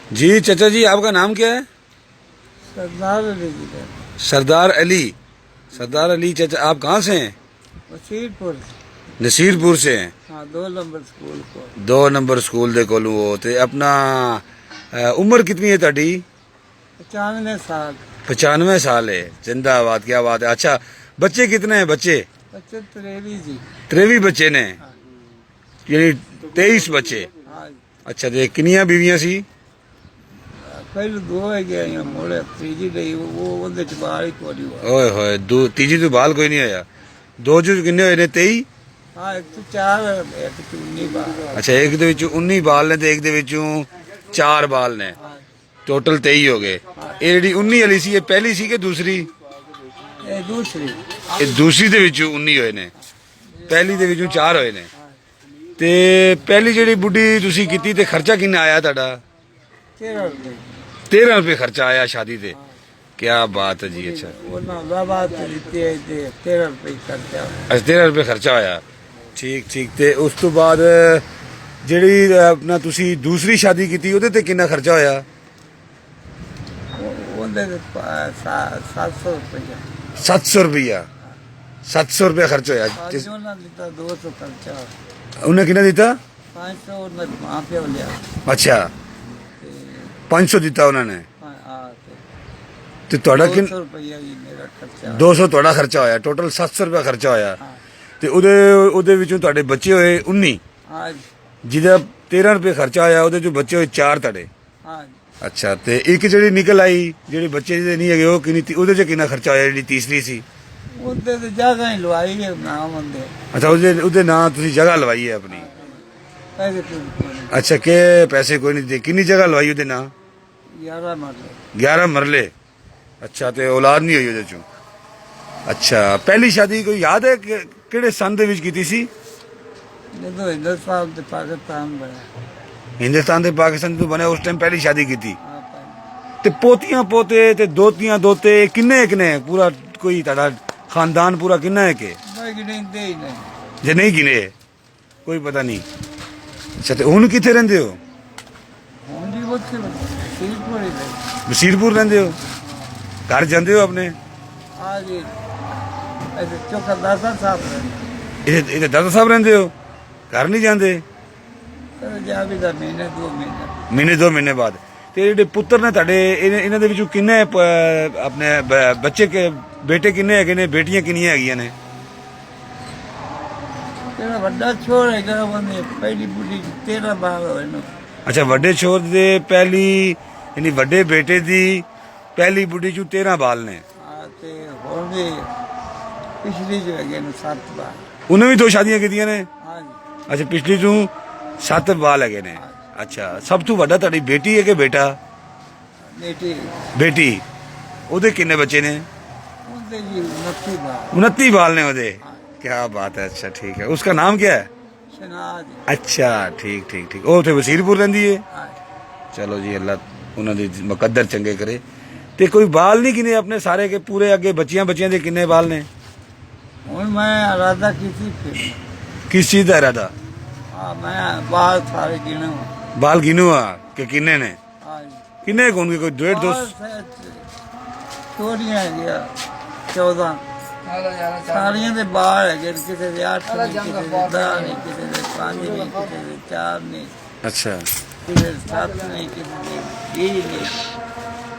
जी चाचा जी, आपका नाम क्या है? सरदार अली जी का सरदार अली। सरदार अली चाचा, आप कहाँ से हैं? वसीरपुर। नसीरपुर से हैं। हाँ, 2 नंबर स्कूल को 2 नंबर स्कूल दे कोलों वो ते अपना उम्र कितनी है ताड़ी? 95 साल। 95 साल है। जिंदाबाद, क्या बात है। अच्छा, बच्चे कितने हैं बच्चे? बच्चे त्रेवी जी। 23 बच्चे ने, हाँ यानी 23 बच्चे। हाँ। अच्छा, ते किनिया बीवियां सी? पहले 2 है गए मोड़े, तीजी नहीं वो उनके बाहर ही कोई हुआ। ओए होए, दो तीजी तो बाल कोई नहीं आया। दो जो किन्ने होए ने? 23। हाँ, एक तो 4 एक तो 19 बार। अच्छा, एक दे विचों 19 बाल ने ते एक दे विचों 4 बाल ने, हाँ, टोटल 23 हो गए। ये ਜਿਹੜੀ 19 वाली सी, ये पहली सी कि दूसरी? ये दूसरी। ये दूसरी ਦੇ ਵਿੱਚੋਂ 19 ਹੋਏ ਨੇ, ਪਹਿਲੀ ਦੇ ਵਿੱਚੋਂ 4 ਹੋਏ ਨੇ। ਤੇ ਪਹਿਲੀ ਜਿਹੜੀ ਬੁੱਢੀ ਤੁਸੀਂ ਕੀਤੀ ਤੇ ਖਰਚਾ ਕਿੰਨਾ ਆਇਆ ਤੁਹਾਡਾ? 13 रुपये। 13 ਰੁਪਏ ਖਰਚਾ ਆਇਆ ਸ਼ਾਦੀ ਤੇ। ਕੀ ਬਾਤ ਹੈ ਜੀ। ਅੱਛਾ वो ना बाबा देते हैं 13 रुपये खर्चा। ਅੱਛਾ, 13 ਰੁਪਏ ਖਰਚਾ ਆਇਆ। ਠੀਕ ਠੀਕ। ਤੇ ਉਸ ਤੋਂ ਬਾਅਦ ਜਿਹੜੀ ਆਪਣਾ ਤੁਸੀਂ ਦੂਸਰੀ ਸ਼ਾਦੀ ਕੀਤੀ ਉਹਦੇ ਤੇ ਕਿੰਨਾ ਖਰਚਾ ਹੋਇਆ? उनके 700 रुपया। 700 ਰੁਪਇਆ। 700 ਰੁਪਏ ਖਰਚ ਹੋਇਆ। जो ना देता 200 खर्चा। ਉਹਨੇ ਕਿੰਨਾ ਦਿੱਤਾ? 500 उन्हें वहाँ पे लिया। ਅੱਛਾ, 500 ਦਿੱਤਾ ਉਹਨਾਂ ਨੇ। हाँ, ਤੇ ਤੁਹਾਡਾ 200 रुपया ही मेरा खर्चा। 200 ਤੁਹਾਡਾ ਖਰਚਾ ਹੋਇਆ, ਟੋਟਲ 700 ਰੁਪਏ ਖਰਚਾ ਹੋਇਆ। हाँ ਤੇ ਉਹਦੇ ਵਿੱਚੋਂ ਤੁਹਾਡੇ ਬੱਚੇ ਹੋਏ 19, हाँ ਜਿਹਦਾ 13 ਰੁਪਏ ਖਰਚਾ ਆਇਆ ਉਹਦੇ ਚੋਂ ਬੱਚੇ ਹੋਏ 4 ਤੁਹਾਡੇ। हाँ। ਅੱਛਾ, ਤੇ ਇੱਕ ਜਿਹੜੀ ਨਿਕਲ ਆਈ, ਜਿਹੜੇ ਬੱਚੇ ਜਿਹਦੇ ਨਹੀਂ ਹੈਗੇ ਉਹ ਕਿੰਨੀ, ਉਹਦੇ ਚ ਕਿੰਨਾ ਖਰਚਾ ਹੋਇਆ ਜਿਹੜੀ ਤੀਸਰੀ ਸੀ? उनते तो जगह ही लवाई है नाम उनके। ਅੱਛਾ, ਉਹਦੇ ਨਾਂ ਤੁਸੀਂ ਜਗ੍ਹਾ ਲਵਾਈ ਹੈ ਆਪਣੀ। पैसे तो ਅੱਛਾ, ਕਿ ਪੈਸੇ ਕੋਈ ਨਹੀਂ ਦਿੱਤੇ? ਕਿੰਨੀ ਜਗ੍ਹਾ ਲਵਾਈ ਉਹਦੇ ਨਾਂ? 11 मरले। 11 ਮਰਲੇ। ਅੱਛਾ, ਤੇ ਔਲਾਦ ਨਹੀਂ ਹੋਈ ਉਹਦੇ ਚੋਂ? ਅੱਛਾ, ਪਹਿਲੀ ਸ਼ਾਦੀ ਕੋਈ ਯਾਦ ਹੈ ਕਿਹੜੇ ਸੰਨ ਦੇ ਵਿੱਚ ਕੀਤੀ ਸੀ? ਜਦੋਂ ਹਿੰਦੁਸਤਾਨ ਤੇ ਪਾਕਿਸਤਾਨ ਬਣਿਆ। ਹਿੰਦੁਸਤਾਨ ਤੇ ਪਾਕਿਸਤਾਨ ਤੋਂ ਬਣਿਆ ਉਸ ਟਾਈਮ ਪਹਿਲੀ ਸ਼ਾਦੀ ਕੀਤੀ। ਹਾਂ ਭਾਈ। ਤੇ ਪੋਤੀਆਂ ਪੋਤੇ ਤੇ ਦੋਤੀਆਂ ਦੋਤੇ ਕਿੰਨੇ ਕਿੰਨੇ? ਪੂਰਾ ਕੋਈ ਤੁਹਾਡਾ ਖਾਨਦਾਨ ਪੂਰਾ ਕਿੰਨਾ ਹੈ ਕਿ? ਮੈਂ ਗਿਣਦੇ ਹੀ ਨਹੀਂ। ਜੇ ਨਹੀਂ ਗਿਣੇ ਕੋਈ ਪਤਾ ਨਹੀਂ। ਅੱਛਾ, ਤੇ ਹੁਣ ਕਿੱਥੇ ਰਹਿੰਦੇ ਹੋ? ਹੁਣ ਜੀ ਉੱਥੇ ਸੀਰਪੁਰ ਹੀ ਰਹੇ। ਬਸ਼ੀਰਪੁਰ ਰਹਿੰਦੇ ਹੋ? ਘਰ ਜਾਂਦੇ ਹੋ ਆਪਣੇ? ਆ ਜੀ ਐਸੇ ਚੌਕੀਦਾਰ ਸਾਹਿਬ ਰਹੇ। ਇਹਦੇ ਦਾਦਾ ਸਾਹਿਬ ਰਹਿੰਦੇ ਹੋ? ਘਰ ਨਹੀਂ ਜਾਂਦੇ? ਕਦੇ ਜਾ ਵੀ ਦਾ ਮਹੀਨੇ 2 ਮਹੀਨੇ। ਮਹੀਨੇ 2 ਮਹੀਨੇ ਬਾਅਦ। ਤੇ ਜਿਹੜੇ ਪੁੱਤਰ ਨੇ ਤੁਹਾਡੇ, ਇਹਨਾਂ ਦੇ ਵਿੱਚੋਂ ਕਿੰਨੇ ਆਪਣੇ ਬੱਚੇ ਬੇਟੇ ਕਿੰਨੇ ਹੈਗੇ ਨੇ? ਬੇਟੀਆਂ ਕਿੰਨੀਆਂ ਹੈਗੀਆਂ ਨੇ? ਜਿਹੜਾ ਵੱਡਾ ਛੋਰ ਹੈਗਾ ਉਹਨੇ ਪਹਿਲੀ ਬੁੱਢੀ 13 ਬਾਰ ਹੋਏ ਨੇ। ਅੱਛਾ, ਵੱਡੇ ਛੋਰ ਦੇ ਪਹਿਲੀ, ਯਾਨੀ ਵੱਡੇ ਬੇਟੇ ਦੀ ਪਹਿਲੀ ਬੁੱਢੀ ਚੋਂ 13 ਬਾਲ ਨੇ। ਹਾਂ, ਤੇ ਹੋਰ ਵੀ ਪਿਛਲੀ ਜੋ ਹੈਗੇ ਨੇ 7 ਬਾਰ। ਉਹਨੇ ਵੀ 2 ਸ਼ਾਦੀਆਂ ਕੀਤੀਆਂ ਨੇ? ਹਾਂ ਜੀ। ਅੱਛਾ, ਪਿਛਲੀ ਚੋਂ 7 ਬਾਲ ਹੈਗੇ ਨੇ। ਅੱਛਾ, ਸਭ ਤੋਂ ਵੱਡਾ ਤੁਹਾਡੀ ਬੇਟੀ ਹੈ ਕਿ ਬੇਟਾ? ਬੇਟੀ ਬੇਟੀ। ਉਹਦੇ ਕਿੰਨੇ ਬੱਚੇ ਨੇ? ਉਹਦੇ ਜੀ 29 ਬਾਰ। 29 बाल ने ਉਹਦੇ। क्या बात है। अच्छा, ठीक है। उसका नाम क्या है? ਸ਼ਨਾਜ। अच्छा, ठीक ठीक ठीक। ਉਹ ਉੱਥੇ ਵਸੀਰਪੁਰ ਰਹਿੰਦੀ ਹੈ। ਹਾਂ। ਚਲੋ ਜੀ, ਅੱਲਾ ਉਹਨਾਂ ਦੀ ਮੁਕੱਦਰ ਚੰਗੇ ਕਰੇ। ਤੇ ਕੋਈ ਬਾਲ ਨਹੀਂ ਕਿਨੇ ਆਪਣੇ ਸਾਰੇ ਕੇ ਪੂਰੇ? ਅੱਗੇ ਬੱਚੀਆਂ ਦੇ ਕਿੰਨੇ ਬਾਲ ਨੇ? ਹੁਣ ਮੈਂ ਇਰਾਦਾ ਕੀਤੀ ਫਿਰ। ਕਿਸ ਚੀਜ਼ ਦਾ ਇਰਾਦਾ? ਹਾਂ, ਮੈਂ ਬਾਹਰ ਸਾਰੇ ਗਿਣੇ। ਬਾਲ ਗਿਨੂ ਆ ਕਿ ਕਿੰਨੇ ਨੇ? ਹਾਂ ਜੀ। ਕਿੰਨੇ ਹੋਣਗੇ? ਕੋਈ 1.5 2? ਚੋਰੀਆਂ ਹੈਗੀਆਂ 14। ਸਾਰੀਆਂ ਦੇ ਬਾਹਰ ਹੈਗੇ ਨੇ, ਕਿਸੇ ਦੇ 8 ਨੇ, ਕਿਸੇ ਦੇ 10 ਨੇ, ਕਿਸੇ ਦੇ 5 ਨੇ, ਕਿਸੇ ਦੇ 4 ਨੇ, ਅੱਛਾ, ਕਿਸੇ ਦੇ 7 ਨੇ, ਕਿਸੇ ਦੇ 20 ਨੇ।